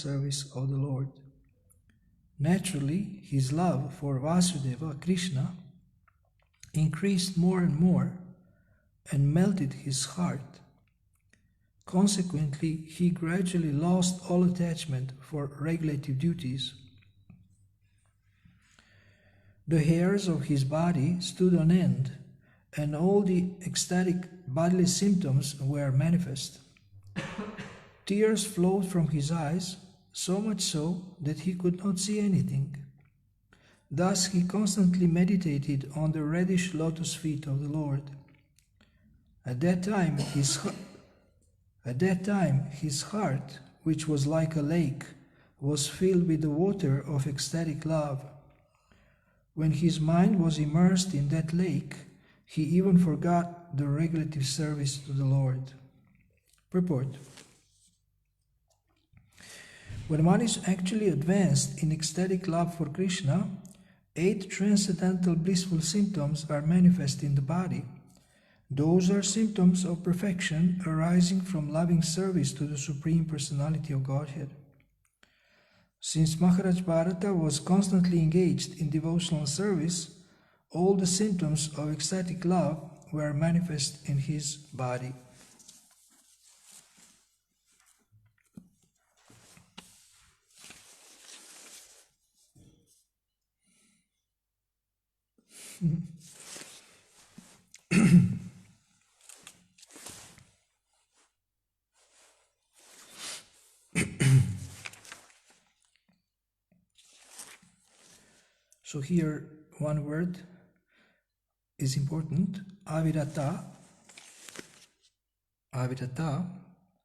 service of the Lord. Naturally, his love for Vasudeva, Krishna, increased more and more and melted his heart. Consequently, he gradually lost all attachment for regulative duties. The hairs of his body stood on end, and all the ecstatic bodily symptoms were manifest. Tears flowed from his eyes, so much so that he could not see anything. Thus he constantly meditated on the reddish lotus feet of the Lord. At that time his heart, which was like a lake, was filled with the water of ecstatic love. When his mind was immersed in that lake, he even forgot the regulative service to the Lord. Purport. When one is actually advanced in ecstatic love for Krishna, 8 transcendental blissful symptoms are manifest in the body. Those are symptoms of perfection arising from loving service to the Supreme Personality of Godhead. Since Maharaj Bharata was constantly engaged in devotional service, all the symptoms of ecstatic love were manifest in his body. So here one word is important, avirata,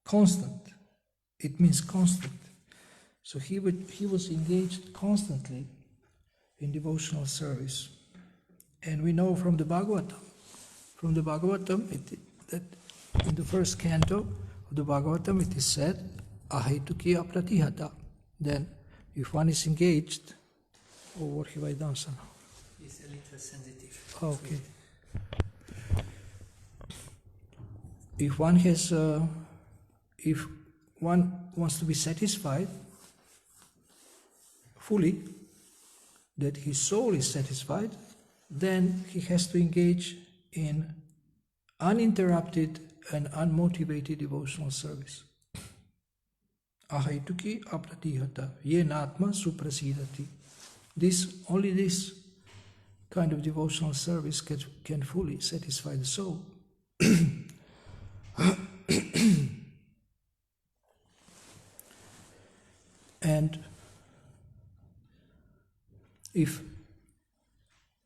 constant. It means constant. So he was engaged constantly in devotional service. And we know from the Bhagavatam, that in the first canto of the Bhagavatam it is said, ahetuki apratihata. Then if one is engaged, what have I done somehow? It's a little sensitive. Okay. If one has, if one wants to be satisfied fully, that his soul is satisfied, then he has to engage in uninterrupted and unmotivated devotional service. Ahaituki apratihata yenatma suprasidati. Only this kind of devotional service can fully satisfy the soul. And if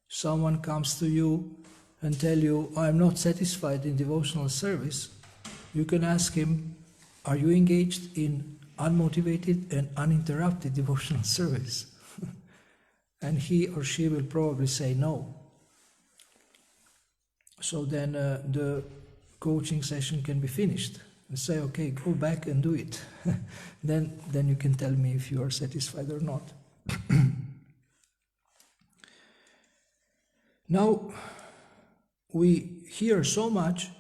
someone comes to you and tell you, I am not satisfied in devotional service, you can ask him, are you engaged in unmotivated and uninterrupted devotional service? And he or she will probably say no. So then the coaching session can be finished and say, okay, go back and do it. then you can tell me if you are satisfied or not. Now, we hear so much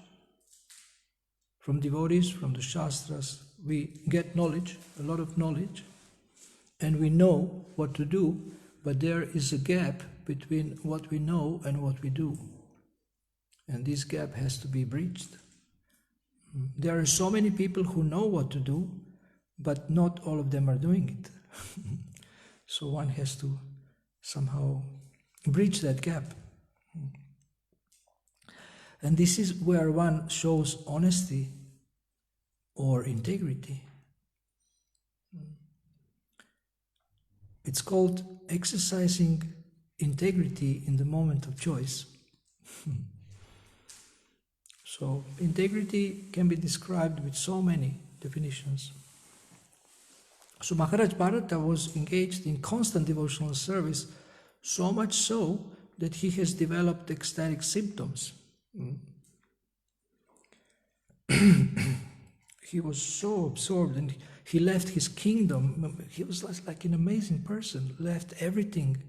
from devotees, from the Shastras. We get knowledge, a lot of knowledge, and we know what to do, but there is a gap between what we know and what we do. And this gap has to be bridged. There are so many people who know what to do, but not all of them are doing it. So one has to somehow bridge that gap. And this is where one shows honesty or integrity. It's called exercising integrity in the moment of choice. So integrity can be described with so many definitions. So Maharaj Bharata was engaged in constant devotional service, so much so that he has developed ecstatic symptoms. He was so absorbed, and he left his kingdom. He was like an amazing person, left everything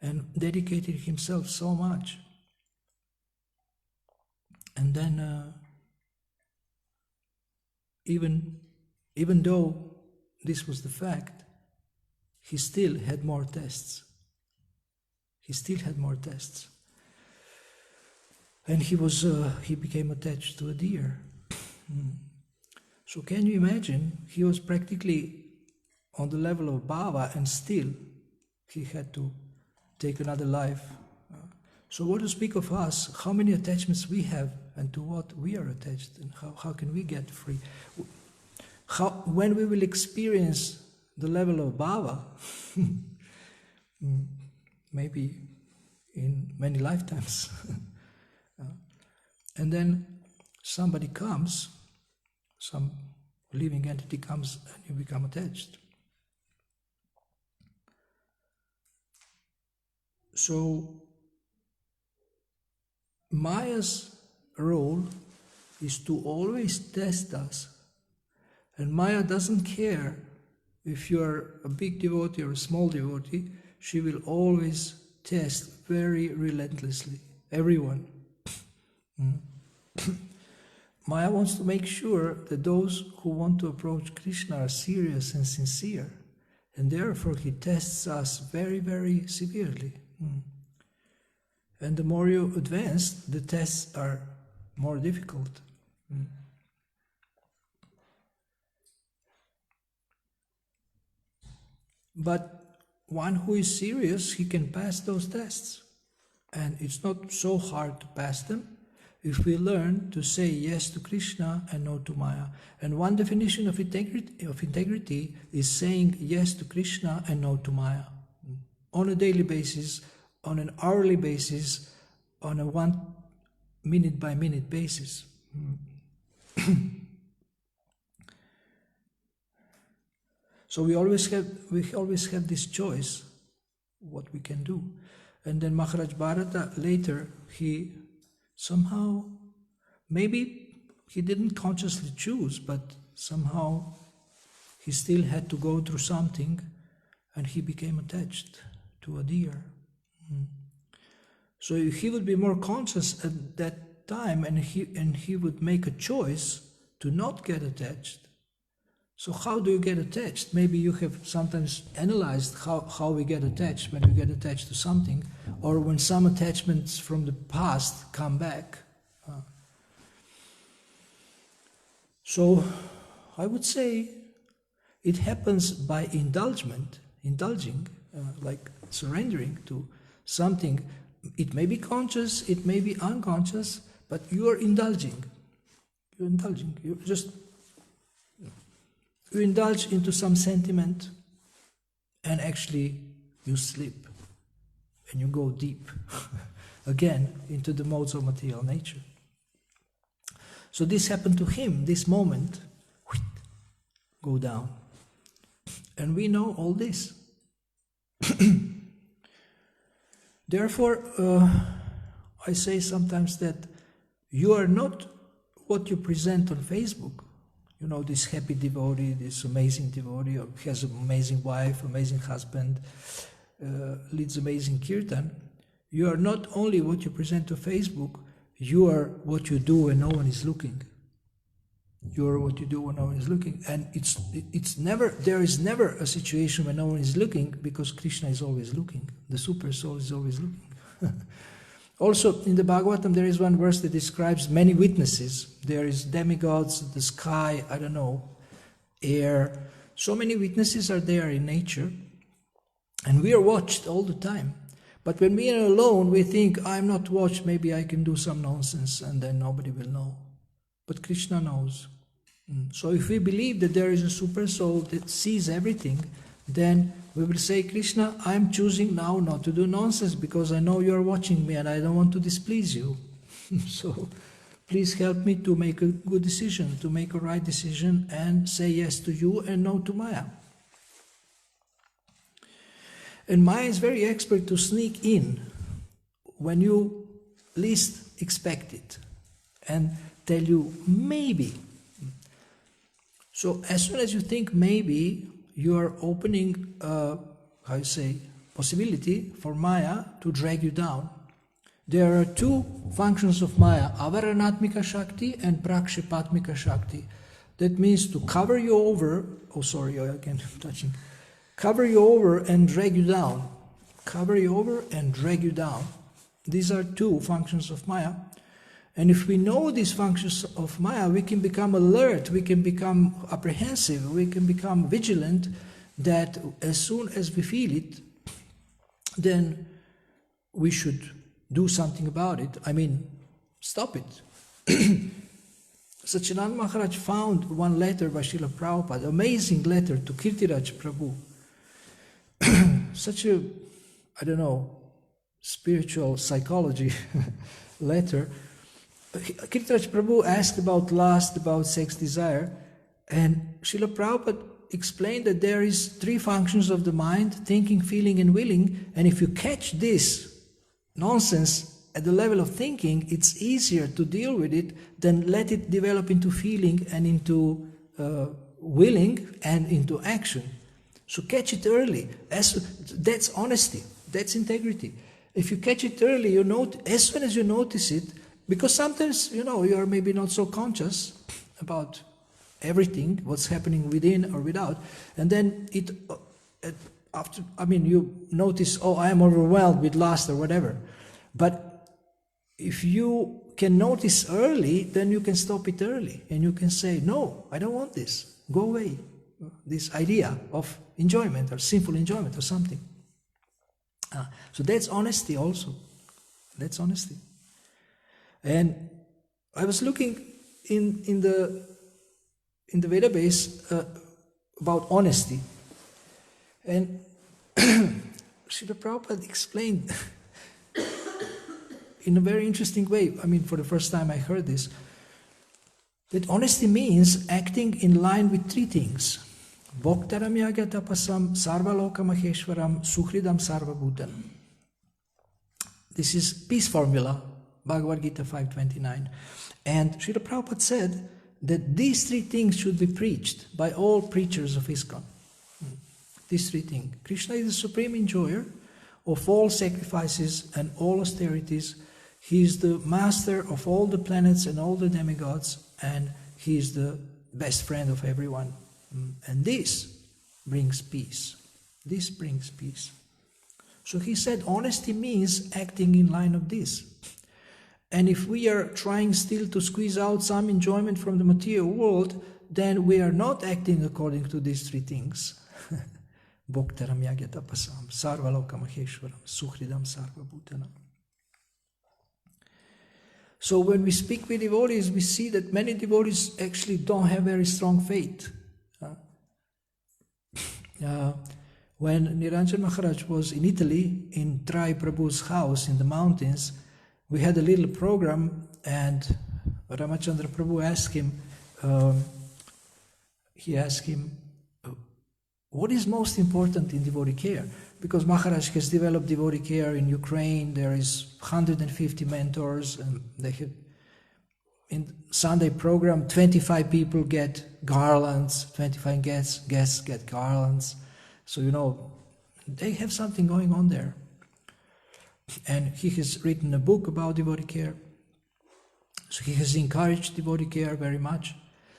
and dedicated himself so much. And then even though this was the fact, he still had more tests. He still had more tests. And he became attached to a deer. So can you imagine, he was practically on the level of bhava and still he had to take another life. So what to speak of us, how many attachments we have and to what we are attached, and how can we get free? When we will experience the level of bhava, maybe in many lifetimes, and then somebody comes, some living entity comes and you become attached. So Maya's role is to always test us, and Maya doesn't care if you are a big devotee or a small devotee. She will always test very relentlessly everyone. Maya wants to make sure that those who want to approach Krishna are serious and sincere, and therefore he tests us very, very severely. And the more you advance, the tests are more difficult. But one who is serious, he can pass those tests. And it's not so hard to pass them if we learn to say yes to Krishna and no to Maya. And one definition of integrity is saying yes to Krishna and no to Maya. On a daily basis, on an hourly basis, on a 1 minute by minute basis. So we always have this choice, what we can do. And then Maharaj Bharata later, he somehow, maybe he didn't consciously choose, but somehow he still had to go through something, and he became attached to a deer. So he would be more conscious at that time, and he would make a choice to not get attached. So how do you get attached? Maybe you have sometimes analyzed how we get attached when we get attached to something, or when some attachments from the past come back. So I would say it happens by indulging, like surrendering to something. It may be conscious, it may be unconscious, but you are indulging. You're indulging. You indulge into some sentiment, and actually you slip and you go deep again into the modes of material nature. So this happened to him, this moment, go down. And we know all this. Therefore, I say sometimes that you are not what you present on Facebook. You know, this happy devotee, this amazing devotee, has an amazing wife, amazing husband, leads amazing kirtan. You are not only what you present to Facebook, you are what you do when no one is looking. You are what you do when no one is looking. And there is never a situation when no one is looking, because Krishna is always looking. The super soul is always looking. Also, in the Bhagavatam, there is one verse that describes many witnesses. There is demigods, the sky, I don't know, air. So many witnesses are there in nature, and we are watched all the time. But when we are alone, we think, I'm not watched, maybe I can do some nonsense, and then nobody will know. But Krishna knows. So if we believe that there is a super soul that sees everything, then we will say, Krishna, I'm choosing now not to do nonsense, because I know you are watching me and I don't want to displease you. So please help me to make a good decision, to make a right decision, and say yes to you and no to Maya. And Maya is very expert to sneak in when you least expect it and tell you maybe. So as soon as you think maybe, you are opening possibility for Maya to drag you down. There are two functions of Maya, avaranatmika Shakti and prakshipatmika Shakti. That means to cover you over, oh sorry, again I'm touching, cover you over and drag you down. Cover you over and drag you down. These are two functions of Maya. And if we know these functions of Maya, we can become alert, we can become apprehensive, we can become vigilant, that as soon as we feel it, then we should do something about it. I mean, stop it. Satchidananda Maharaj found one letter by Srila Prabhupada, amazing letter to Kirtiraj Prabhu. Such a, I don't know, spiritual psychology letter. Kirtiraj Prabhu asked about lust, about sex desire, and Srila Prabhupada explained that there is three functions of the mind: thinking, feeling, and willing. And if you catch this nonsense at the level of thinking, it's easier to deal with it than let it develop into feeling and into willing and into action. So catch it early. That's honesty, that's integrity. If you catch it early, you as soon as you notice it, because sometimes, you are maybe not so conscious about everything, what's happening within or without, and then you notice, oh, I am overwhelmed with lust or whatever. But if you can notice early, then you can stop it early, and you can say, no, I don't want this, go away. This idea of enjoyment or sinful enjoyment or something. So that's honesty also. That's honesty. And I was looking in the database about honesty, and Srila Prabhupada explained in a very interesting way. I mean, for the first time I heard this, that honesty means acting in line with three things: Bhoktaram yagatapasam, sarvaloka maheshwaram, suhridam sarvabhutanam. This is peace formula, Bhagavad Gita 5.29. And Srila Prabhupada said that these three things should be preached by all preachers of ISKCON. These three things. Krishna is the supreme enjoyer of all sacrifices and all austerities. He is the master of all the planets and all the demigods, and he is the best friend of everyone. And this brings peace. This brings peace. So he said honesty means acting in line of this. And if we are trying still to squeeze out some enjoyment from the material world, then we are not acting according to these three things. Bhoktaram yagyatapasam, sarvaloka maheshwaram, suhridam sarvabhutanam. So when we speak with devotees, we see that many devotees actually don't have very strong faith. When Niranjan Maharaj was in Italy, in Trai Prabhu's house in the mountains, we had a little program, and Ramachandra Prabhu asked him, what is most important in devotee care? Because Maharaj has developed devotee care in Ukraine. There is 150 mentors, and they have, in Sunday program, 25 people get garlands, 25 guests get garlands. So, they have something going on there. And he has written a book about devotee care. So he has encouraged devotee care very much.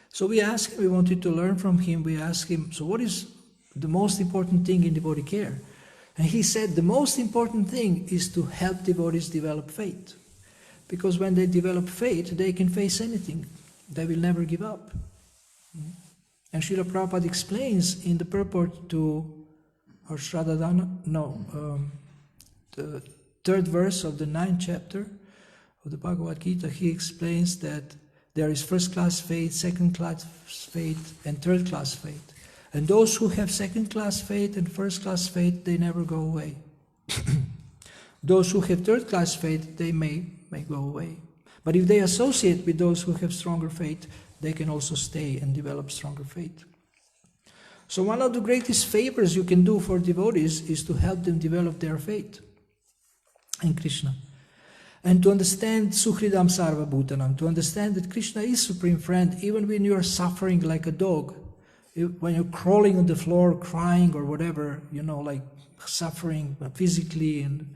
So we asked him, we wanted to learn from him, we asked him, so what is the most important thing in devotee care? And he said the most important thing is to help devotees develop faith. Because when they develop faith, they can face anything. They will never give up. And Srila Prabhupada explains in the purport to the third verse of the 9th chapter of the Bhagavad Gita, he explains that there is first-class faith, second-class faith, and third-class faith. And those who have second-class faith and first-class faith, they never go away. Those who have third-class faith, they may go away. But if they associate with those who have stronger faith, they can also stay and develop stronger faith. So one of the greatest favors you can do for devotees is to help them develop their faith in Krishna. And to understand Suhridam Sarvabhutanam, to understand that Krishna is Supreme Friend, even when you are suffering like a dog, when you're crawling on the floor, crying or whatever, like suffering physically, and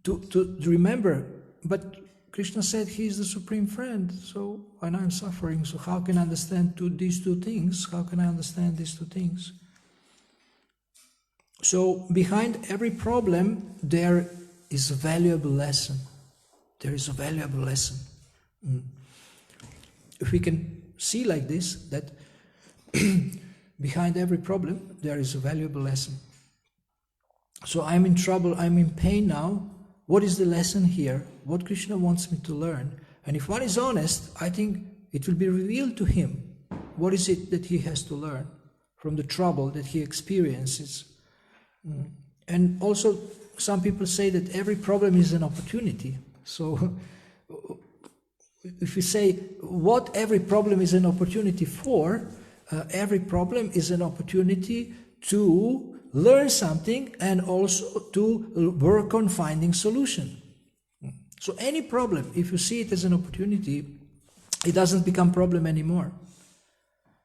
to remember, but Krishna said he is the supreme friend, so when I'm suffering, so how can I understand these two things? How can I understand these two things? So behind every problem, there is a valuable lesson. There is a valuable lesson. If we can see like this, that behind every problem, there is a valuable lesson. So I'm in trouble, I'm in pain now. What is the lesson here? What Krishna wants me to learn? And if one is honest, I think it will be revealed to him. What is it that he has to learn from the trouble that he experiences? And also, some people say that every problem is an opportunity. So, if you say what every problem is an opportunity for, every problem is an opportunity to learn something and also to work on finding solution. So any problem, if you see it as an opportunity, it doesn't become problem anymore.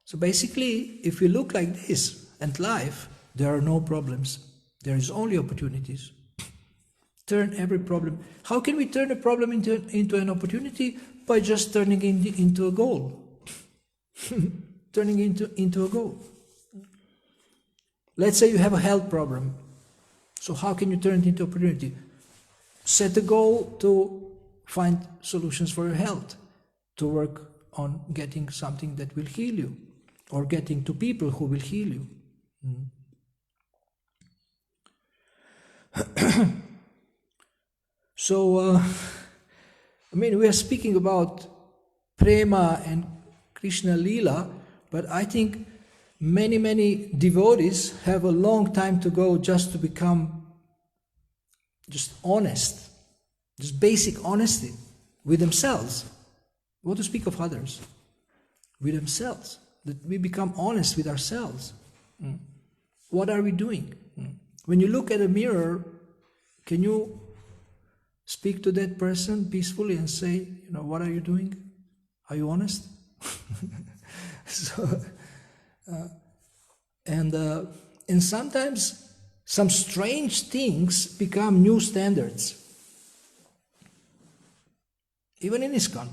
So basically, if we look like this and life, there are no problems. There is only opportunities. Turn every problem. How can we turn a problem into an opportunity? By just turning it into a goal. Turning into a goal. Let's say you have a health problem. So how can you turn it into opportunity? Set a goal to find solutions for your health, to work on getting something that will heal you, or getting to people who will heal you. So, we are speaking about prema and Krishna Lila, but I think many devotees have a long time to go just to become just honest, just basic honesty with themselves. What to speak of others? With themselves. That we become honest with ourselves. What are we doing? When you look at a mirror, can you speak to that person peacefully and say, what are you doing? Are you honest? And sometimes some strange things become new standards. Even in ISKCON.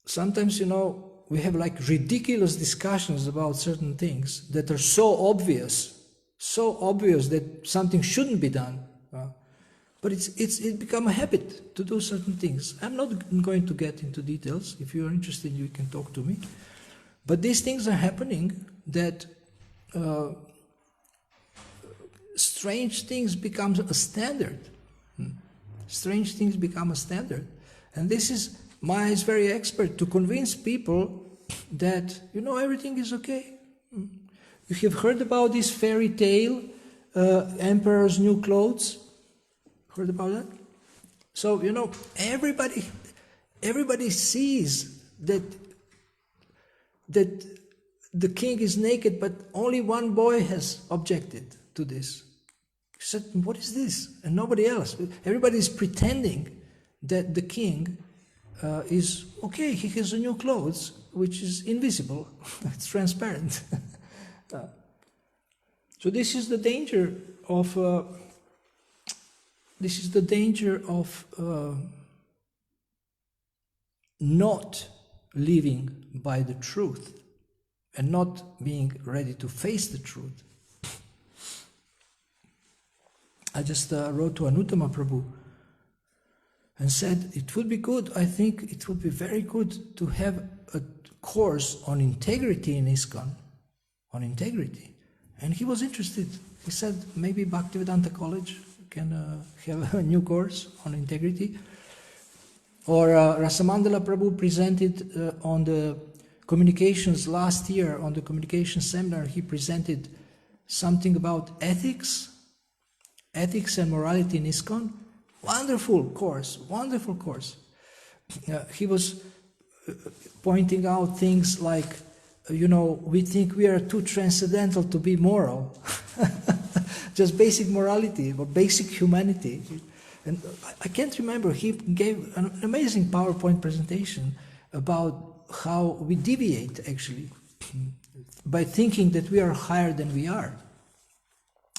Sometimes, we have like ridiculous discussions about certain things that are so obvious that something shouldn't be done. But it's become a habit to do certain things. I'm not going to get into details. If you are interested, you can talk to me. But these things are happening that strange things become a standard. Strange things become a standard. And this is, Maya is very expert to convince people that, everything is okay. You have heard about this fairy tale, Emperor's New Clothes? Heard about that? So, everybody sees that the king is naked, but only one boy has objected to this. He said, what is this? And nobody else. Everybody is pretending that the king is okay, he has a new clothes, which is invisible. It's transparent. So this is the danger of not living by the truth and not being ready to face the truth. I just wrote to Anuttama Prabhu and said, it would be good, I think it would be very good to have a course on integrity in ISKCON, on integrity. And he was interested. He said, maybe Bhaktivedanta College can have a new course on integrity. Or Rasamandala Prabhu presented on the communications last year, on the communication seminar, he presented something about ethics and morality in ISKCON. Wonderful course. He was pointing out things like, we think we are too transcendental to be moral. Just basic morality or basic humanity. And I can't remember, he gave an amazing PowerPoint presentation about how we deviate actually by thinking that we are higher than we are.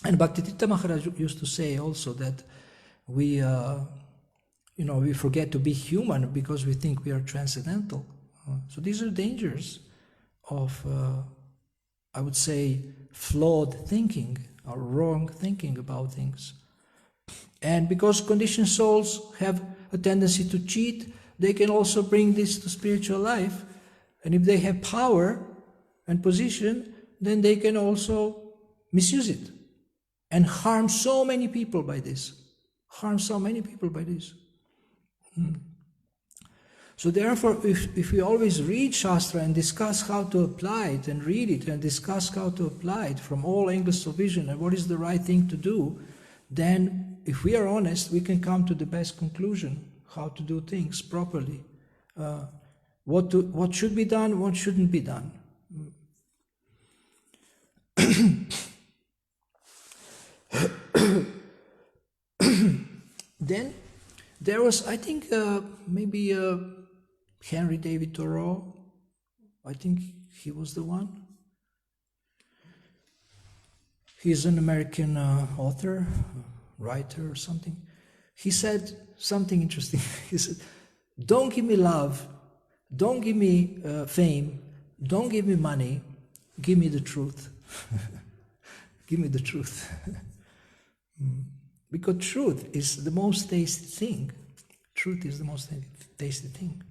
And Bhaktivedanta Maharaj used to say also that we forget to be human because we think we are transcendental. So these are dangers of, I would say, flawed thinking or wrong thinking about things. And because conditioned souls have a tendency to cheat, they can also bring this to spiritual life. And if they have power and position, then they can also misuse it and harm so many people by this. So therefore, if we always read Shastra and discuss how to apply it, and read it and discuss how to apply it from all angles of vision and what is the right thing to do, then if we are honest, we can come to the best conclusion how to do things properly. What should be done, what shouldn't be done. Then there was, I think, maybe Henry David Thoreau. I think he was the one. He's an American author, writer or something. He said something interesting. He said, "Don't give me love, don't give me fame, don't give me money, give me the truth." Give me the truth. Because truth is the most tasty thing. Truth is the most tasty thing.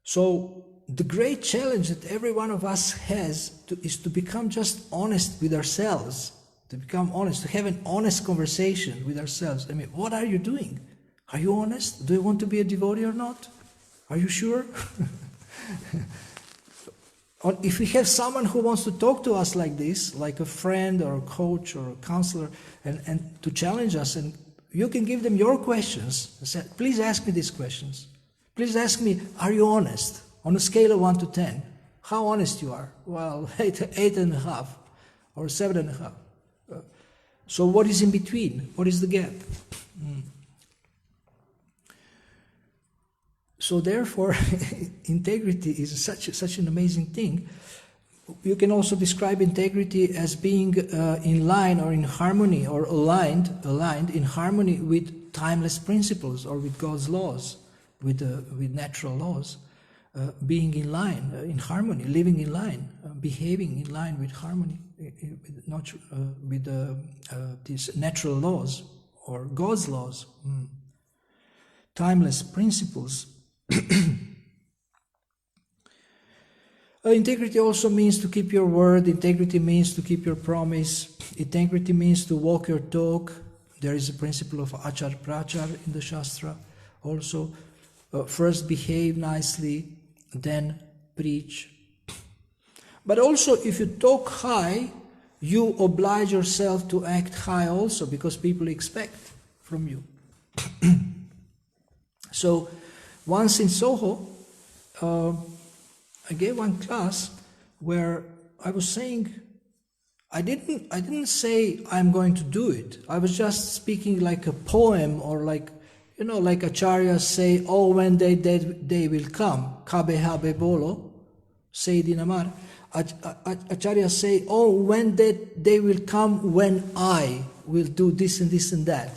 So the great challenge that every one of us has is to become just honest with ourselves, to become honest, to have an honest conversation with ourselves. I mean, what are you doing? Are you honest? Do you want to be a devotee or not? Are you sure? Or if we have someone who wants to talk to us like this, like a friend or a coach or a counselor, and to challenge us, and you can give them your questions. Say, please ask me these questions. Please ask me, are you honest? On a scale of 1 to 10, how honest you are? Well, 8.5 or 7.5. So what is in between? What is the gap? So therefore, integrity is such an amazing thing. You can also describe integrity as being in line or in harmony or aligned in harmony with timeless principles or with God's laws, with natural laws, being in line, in harmony, living in line, behaving in line with harmony, with these natural laws or God's laws, timeless principles. Integrity also means to keep your word. Integrity means to keep your promise. Integrity means to walk your talk. There is a principle of achar prachar in the Shastra also. First behave nicely, then preach. But also if you talk high, you oblige yourself to act high also, because people expect from you. So once in Soho, I gave one class where I was saying, I didn't say I'm going to do it. I was just speaking like a poem, or like acharyas say, oh, when they will come, kabe habe bolo, say dinamar. Acharyas say, oh, when they will come, when I will do this and this and that.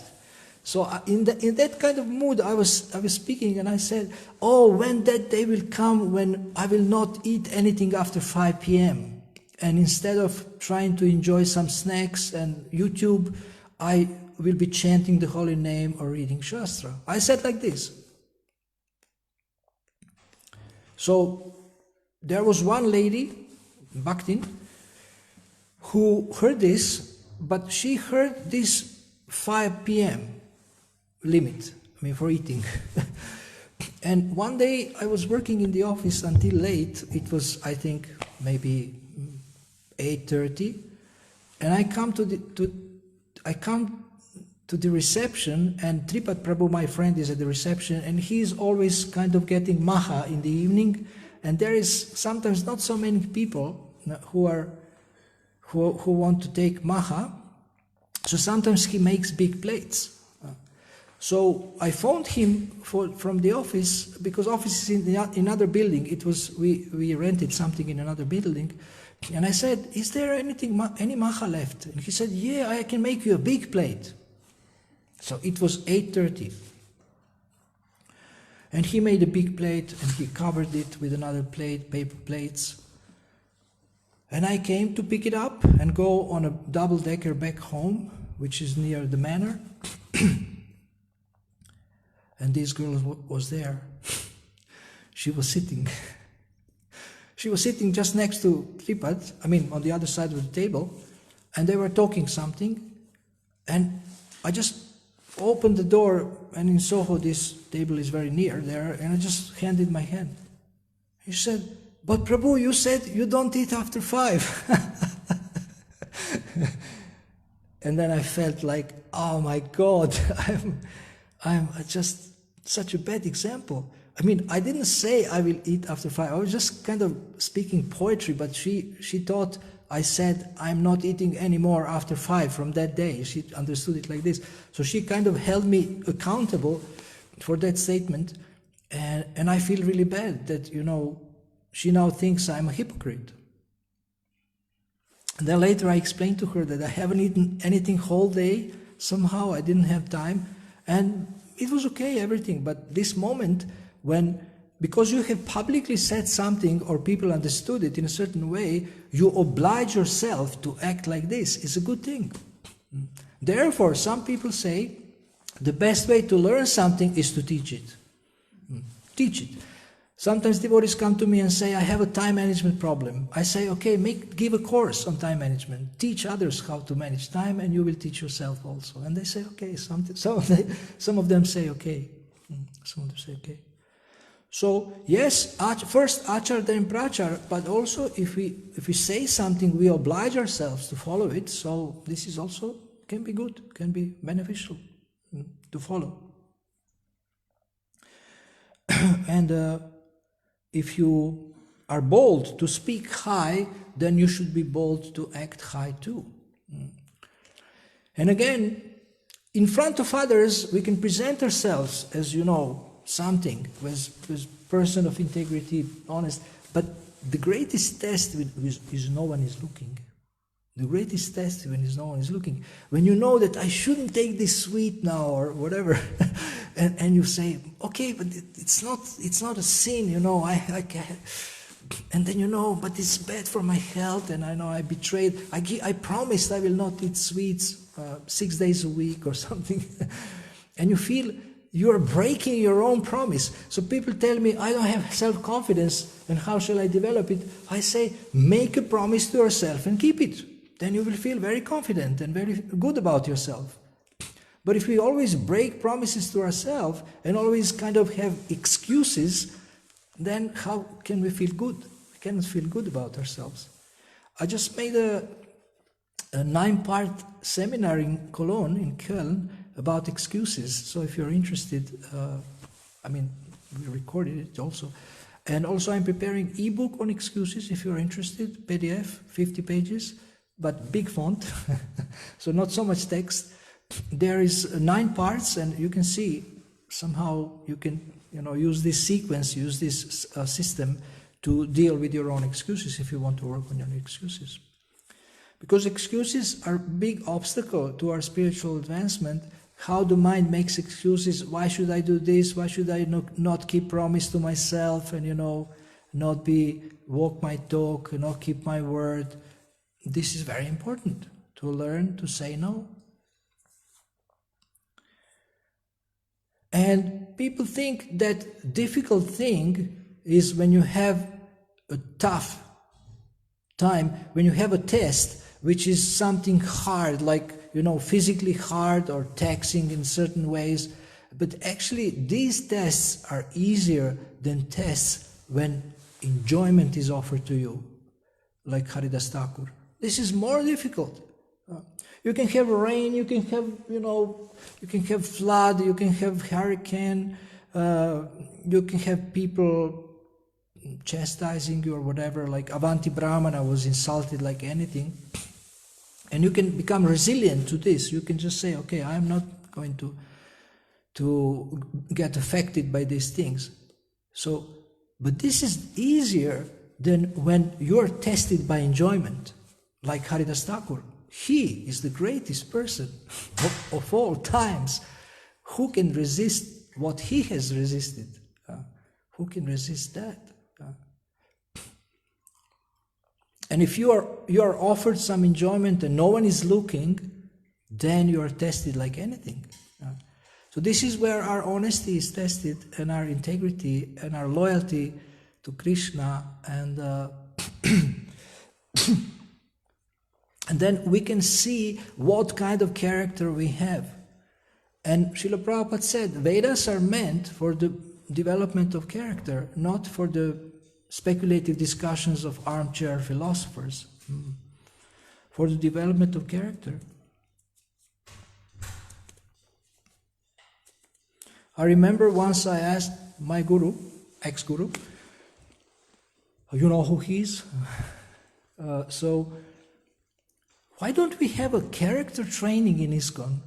So in that kind of mood, I was speaking, and I said, oh, when that day will come when I will not eat anything after 5 p.m. And instead of trying to enjoy some snacks and YouTube, I will be chanting the holy name or reading Shastra. I said like this. So there was one lady, Bhaktin, who heard this, but she heard this 5 p.m. limit, for eating. And one day I was working in the office until late. It was, I think, maybe 8:30, and I come to the reception, and Tripat Prabhu, my friend, is at the reception, and he's always kind of getting maha in the evening, and there is sometimes not so many people who want to take maha, so sometimes he makes big plates. So I phoned him from the office, because office is in another building. It was we rented something in another building, and I said, "Is there any macha left?" And he said, "Yeah, I can make you a big plate." So it was 8:30. And he made a big plate and he covered it with another plate, paper plates. And I came to pick it up and go on a double-decker back home, which is near the manor. And this girl was there. She was sitting. She was sitting just next to Tripad, on the other side of the table, and they were talking something. And I just opened the door, and in Soho this table is very near there, and I just handed my hand. He said, "But Prabhu, you said you don't eat after 5. And then I felt like, oh my God, I'm just such a bad example. I didn't say I will eat after 5. I was just kind of speaking poetry, but she thought I said I'm not eating anymore after 5 from that day. She understood it like this. So she kind of held me accountable for that statement, and I feel really bad that, she now thinks I'm a hypocrite. And then later I explained to her that I haven't eaten anything whole day. Somehow I didn't have time, and it was okay, everything. But this moment because you have publicly said something or people understood it in a certain way, you oblige yourself to act like this. It's a good thing. Therefore, some people say the best way to learn something is to teach it. Teach it. Sometimes devotees come to me and say, I have a time management problem. I say, okay, give a course on time management. Teach others how to manage time, and you will teach yourself also. And they say, okay. Some of them say, okay. Some of them say, okay. So yes, first achar, then prachar, but also if we say something, we oblige ourselves to follow it. So this is also can be good, can be beneficial to follow. And if you are bold to speak high, then you should be bold to act high too. And again, in front of others, we can present ourselves as, something, as person of integrity, honest. But the greatest test is no one is looking. The greatest test is no one is looking. When you know that I shouldn't take this sweet now or whatever, and you say, okay, but it's not a sin, I can. And then but it's bad for my health, and I know I betrayed. I promised I will not eat sweets 6 days a week or something, and you feel you are breaking your own promise. So people tell me, I don't have self-confidence, and how shall I develop it? I say, make a promise to yourself and keep it. Then you will feel very confident and very good about yourself. But if we always break promises to ourselves and always kind of have excuses, then how can we feel good? We cannot feel good about ourselves. I just made a 9-part seminar in Cologne, in Köln, about excuses. So if you're interested, we recorded it also. And also I'm preparing ebook on excuses, if you're interested, PDF, 50 pages, but big font, so not so much text. There is 9 parts, and you can see somehow you can use this sequence, use this system to deal with your own excuses if you want to work on your excuses. Because excuses are a big obstacle to our spiritual advancement. How the mind makes excuses. Why should I do this? Why should I not keep promise to myself and not walk my talk, not keep my word? This is very important, to learn to say no. And people think that difficult thing is when you have a tough time, when you have a test, which is something hard, like, physically hard or taxing in certain ways. But actually, these tests are easier than tests when enjoyment is offered to you, like Haridas Thakur. This is more difficult. You can have rain, you can have, you can have flood, you can have hurricane, you can have people chastising you or whatever, like Avanti Brahmana was insulted like anything. And you can become resilient to this. You can just say, okay, I'm not going to to get affected by these things. So, but this is easier than when you're tested by enjoyment, like Haridas Thakur. He is the greatest person of all times. Who can resist what he has resisted? Who can resist that? And if you are offered some enjoyment and no one is looking, then you are tested like anything. So this is where our honesty is tested, and our integrity and our loyalty to Krishna, and and then we can see what kind of character we have. And Srila Prabhupada said, Vedas are meant for the development of character, not for the speculative discussions of armchair philosophers. For the development of character. I remember once I asked my guru, ex-guru, you know who he is? So, why don't we have a character training in ISKCON?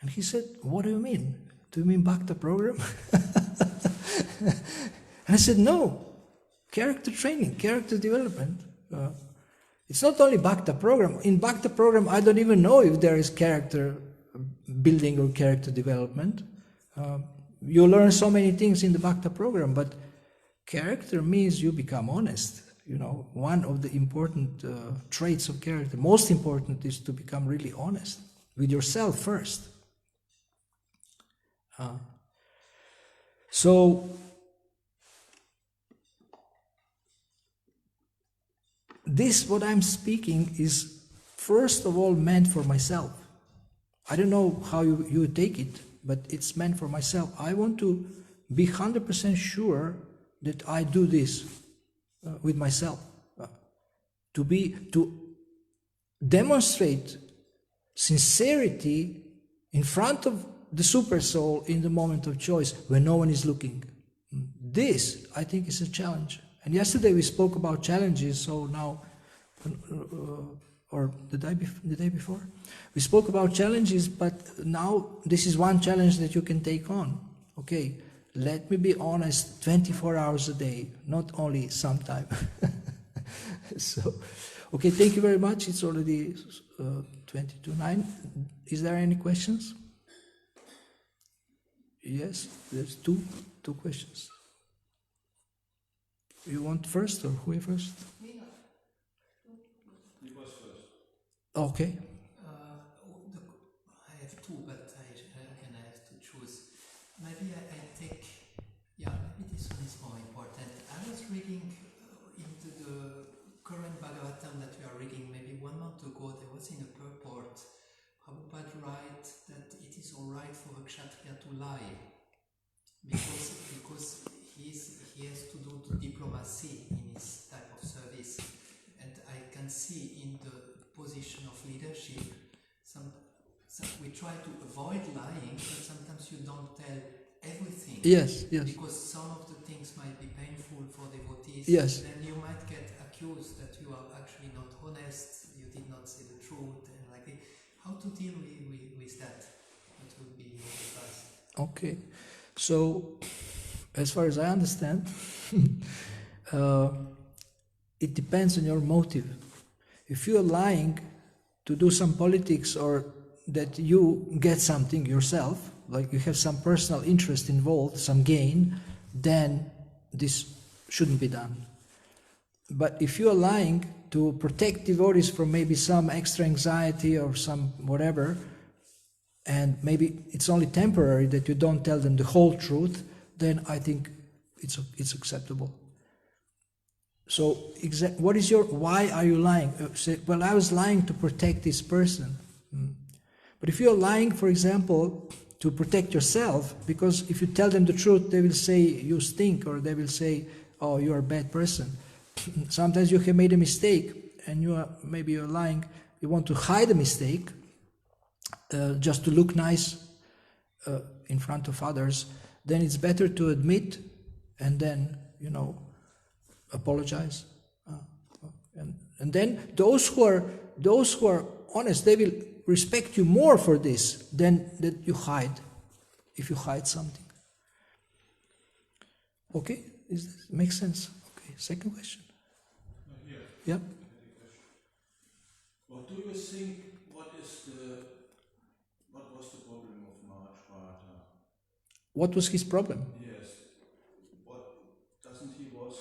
And he said, what do you mean? Do you mean Bhakta program? And I said, no, character training, character development. It's not only Bhakta program. In Bhakta program, I don't even know if there is character building or character development. You learn so many things in the Bhakta program, but character means you become honest. You know, one of the important traits of character, most important, is to become really honest with yourself first. So, this, what I'm speaking, is first of all meant for myself. I don't know how you take it, but it's meant for myself. I want to be 100% sure that I do this with myself. To demonstrate sincerity in front of the super soul in the moment of choice when no one is looking. This, I think, is a challenge. And yesterday we spoke about challenges, so now, or the day before, we spoke about challenges, but now this is one challenge that you can take on. Okay, let me be honest 24 hours a day, not only sometime. So, okay, thank you very much. It's already 22:09. Is there any questions? Yes, there's two questions. You want first or who first? You was first. Okay. I have two, but I have to choose. Maybe I take, maybe this one is more important. I was reading into the current Bhagavatam that we are reading, maybe 1 month ago, there was in a purport, Prabhupada writes that it is alright for a Kshatriya to lie, because he has to do the diplomacy in his type of service. And I can see in the position of leadership, we try to avoid lying, but sometimes you don't tell everything. Yes. Because some of the things might be painful for devotees. Yes. Then you might get accused that you are actually not honest, you did not say the truth, and like that. How to deal with that? That would be your advice. Okay. So, as far as I understand, it depends on your motive. If you are lying to do some politics or that you get something yourself, like you have some personal interest involved, some gain, then this shouldn't be done. But if you are lying to protect devotees from maybe some extra anxiety or some whatever, and maybe it's only temporary that you don't tell them the whole truth, then I think it's acceptable. So, why are you lying? Say, well, I was lying to protect this person. But if you're lying, for example, to protect yourself, because if you tell them the truth, they will say you stink, or they will say, oh, you're a bad person. Sometimes you have made a mistake, and maybe you're lying, you want to hide a mistake, just to look nice in front of others, then it's better to admit and then, apologize. And then those who are honest, they will respect you more for this than that you hide, if you hide something. Okay? Makes sense? Okay, second question. Yeah. Yeah? What do you think, what was the problem of Mahabharata? What was his problem? Yes. Doesn't he was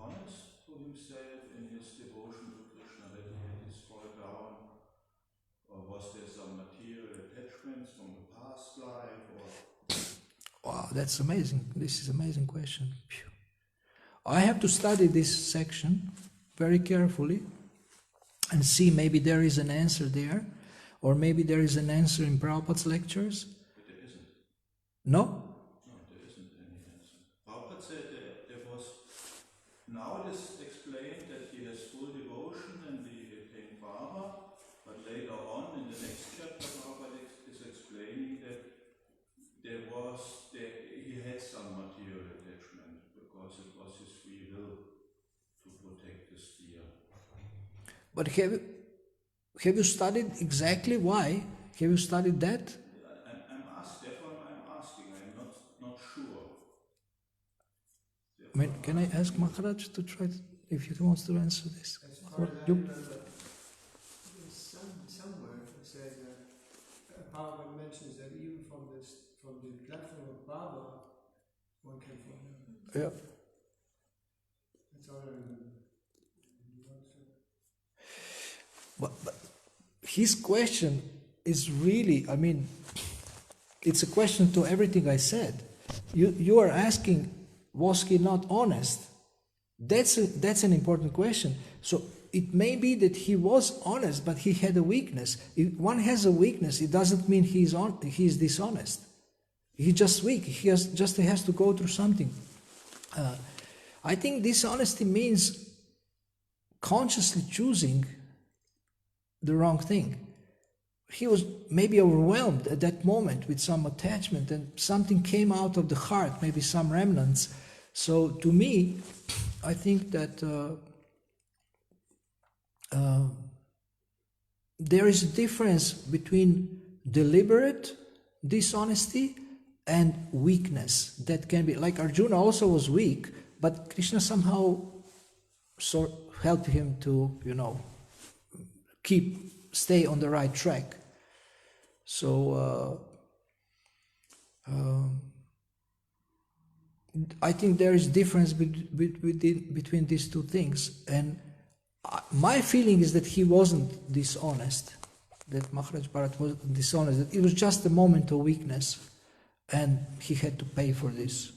honest to himself in his devotion to Krishna, that he had his fall down? Or was there some material attachments from the past life? Or Wow, that's amazing. This is an amazing question. Phew. I have to study this section very carefully and see maybe there is an answer there, or maybe there is an answer in Prabhupada's lectures. but there isn't. No? No, there isn't any answer. Prabhupada said there was, now it is explained that he has full devotion and he attained Bhava, but later on in the next chapter Prabhupada is explaining that he had some material attachment because it was his free will to protect the sphere. But have you studied exactly why? Have you studied that? I'm asking, I'm not sure. I mean, can I ask Maharaj to try if he wants to answer this? As far as I You- remember, somewhere it says that Bhava mentions that even from the platform of Baba, one can fall down. Yeah. That's all I remember. But his question is really, I mean, it's a question to everything I said. You are asking, was he not honest? That's an important question. So it may be that he was honest, but he had a weakness. If one has a weakness, it doesn't mean he's dishonest. He's just weak. He has to go through something. I think dishonesty means consciously choosing the wrong thing. He was maybe overwhelmed at that moment with some attachment, and something came out of the heart, maybe some remnants. So to me, I think that there is a difference between deliberate dishonesty and weakness. That can be, like Arjuna also was weak, but Krishna somehow helped him to, stay on the right track. So I think there is difference between these two things, and my feeling is that he wasn't dishonest, that Maharaj Bharat was dishonest, that it was just a moment of weakness, and he had to pay for this.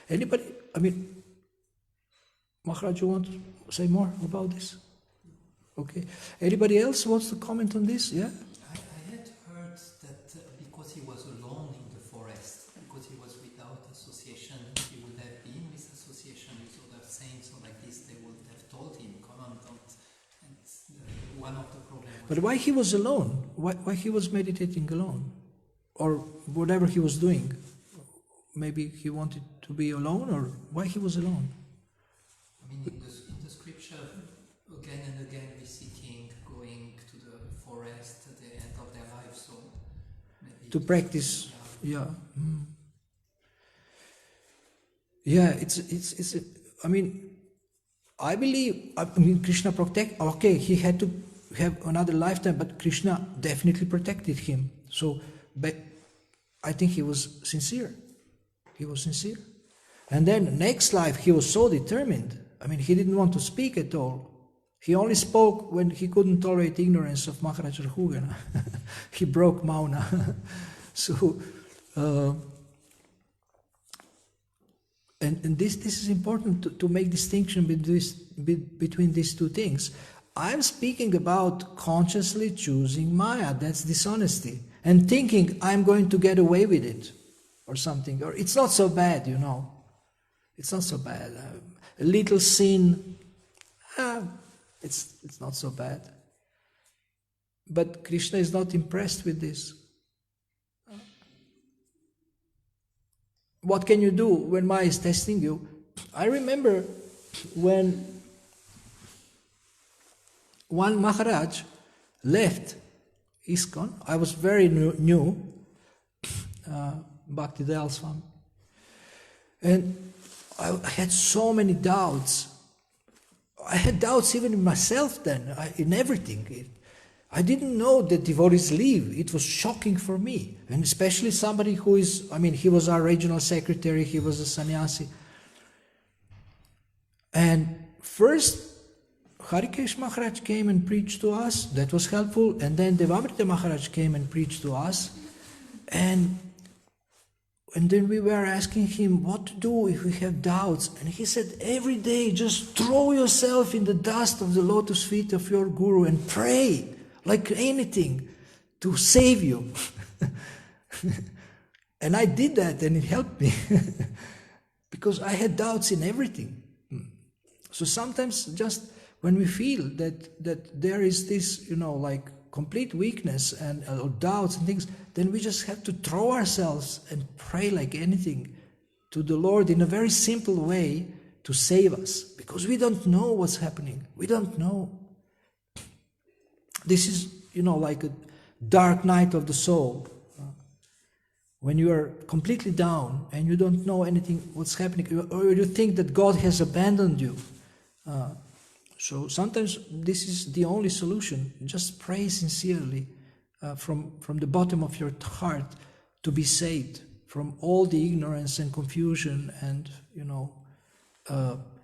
Anybody, Maharaj, you want to say more about this? Okay. Anybody else wants to comment on this? Yeah? I had heard that because he was alone in the forest, because he was without association, he would have been with association with other saints or like this, they would have told him, come on, don't. And one of the problems. But why he was alone? Why he was meditating alone? Or whatever he was doing? Maybe he wanted to be alone, or why he was alone? In the scripture, again and again we see king going to the forest at the end of their life, so maybe To practice, yeah. Yeah. I believe, Krishna okay, he had to have another lifetime, but Krishna definitely protected him. So, but I think he was sincere. And then next life, he was so determined. He didn't want to speak at all. He only spoke when he couldn't tolerate ignorance of Maharaj Raghugana. He broke Mauna. So, and this is important to make distinction between these two things. I'm speaking about consciously choosing Maya, that's dishonesty, and thinking I'm going to get away with it or something, or it's not so bad, It's not so bad. A little sin, it's not so bad. But Krishna is not impressed with this. What can you do when Maya is testing you? I remember when one Maharaj left ISKCON. I was very new, Bhakti Dayal Swami. And I had so many doubts. I had doubts even in myself then, in everything. I didn't know that devotees leave. It was shocking for me. And especially somebody who is, he was our regional secretary, he was a sannyasi. And first, Harikesh Maharaj came and preached to us. That was helpful. And then Devamrita Maharaj came and preached to us. And then we were asking him what to do if we have doubts. And he said, every day just throw yourself in the dust of the lotus feet of your guru and pray like anything to save you. And I did that and it helped me because I had doubts in everything. So sometimes just when we feel that there is this, like complete weakness and doubts and things, then we just have to throw ourselves and pray like anything to the Lord in a very simple way to save us, because we don't know what's happening. We don't know. This is, like a dark night of the soul. When you are completely down and you don't know anything, what's happening, or you think that God has abandoned you. So sometimes this is the only solution. Just pray sincerely from the bottom of your heart to be saved from all the ignorance and confusion and,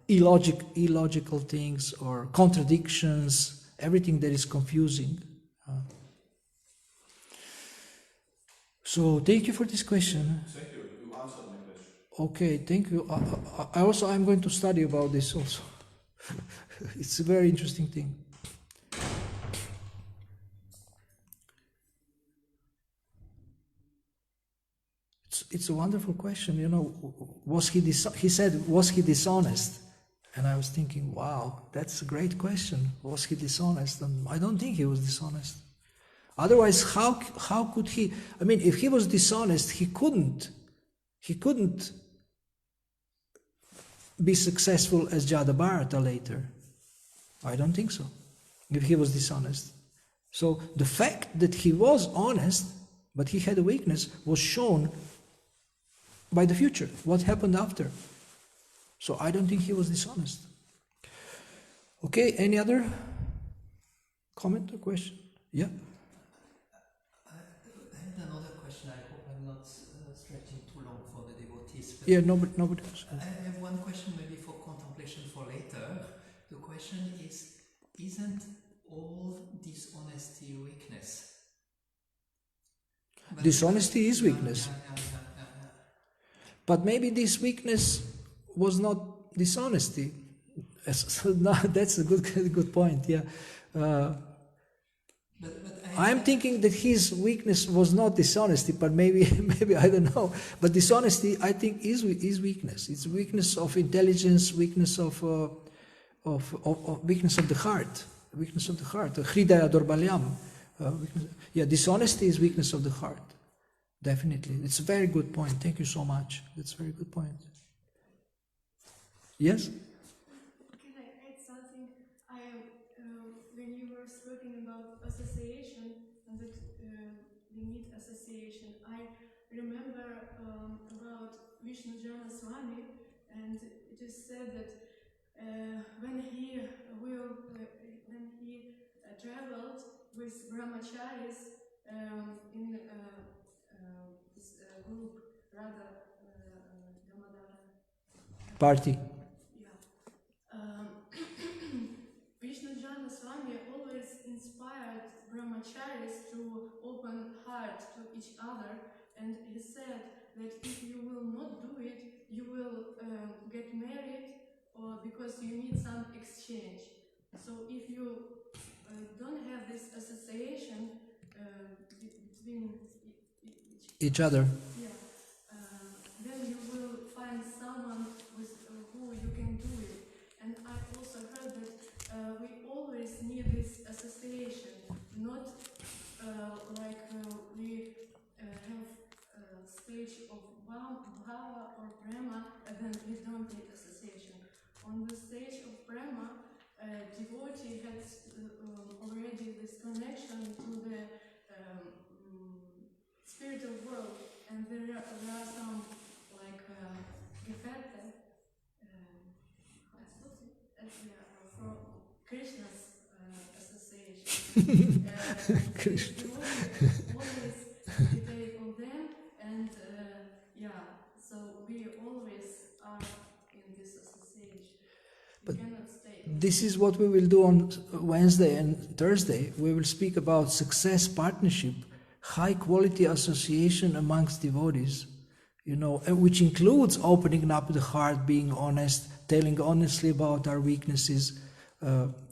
illogical things or contradictions, everything that is confusing. So thank you for this question. Thank you. You answered my question. Okay, thank you. I'm going to study about this also. It's a very interesting thing. It's a wonderful question. He said, was he dishonest? And I was thinking, wow, that's a great question. Was he dishonest? And I don't think he was dishonest. Otherwise, how could he? If he was dishonest, he couldn't be successful as Jadabharata later. I don't think so, if he was dishonest. So the fact that he was honest, but he had a weakness, was shown by the future, what happened after. So I don't think he was dishonest. Okay, any other comment or question? Yeah? I had another question. I hope I'm not stretching too long for the devotees. Yeah, nobody else. I have one question maybe for contemplation for later. The question is, isn't all dishonesty weakness? Dishonesty is weakness. Yeah. But maybe this weakness was not dishonesty. No, that's a good point, yeah. I'm thinking that his weakness was not dishonesty, but maybe I don't know. But dishonesty, I think, is weakness. It's weakness of intelligence, weakness of weakness of the heart, weakness of the heart. Hridaya dorbalyam. Yeah, dishonesty is weakness of the heart. Definitely, it's a very good point. Thank you so much. That's a very good point. Yes. Can I add something? When you were speaking about association and that we need association, I remember about Vishnujana Swami, and it is said that when he traveled with brahmacharis in this group, Radha Damodara Party. Vishnujana Swami always inspired brahmacharis to open heart to each other, and he said that if you will not do it, you will get married, or because you need some exchange. So if you don't have this association between Each other. then you will find someone with who you can do it. And I also heard that we always need this association, not like we have a stage of bhava or prema, and then we don't need association. On the stage of prema, devotee has already this connection to the spiritual world, and there are some like Gefährte, from Krishna's association. Krishna. Always meditate on them, and so we always are in this association. We cannot stay. This is what we will do on Wednesday and Thursday. We will speak about success partnership, high quality association amongst devotees, which includes opening up the heart, being honest, telling honestly about our weaknesses,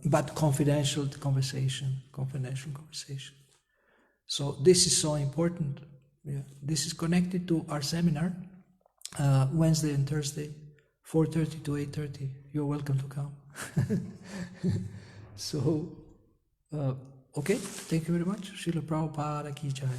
but confidential conversation. So this is so important. Yeah. This is connected to our seminar, Wednesday and Thursday, 4:30 to 8:30. You're welcome to come. So, okay, thank you very much. Srila Prabhupada ki jai.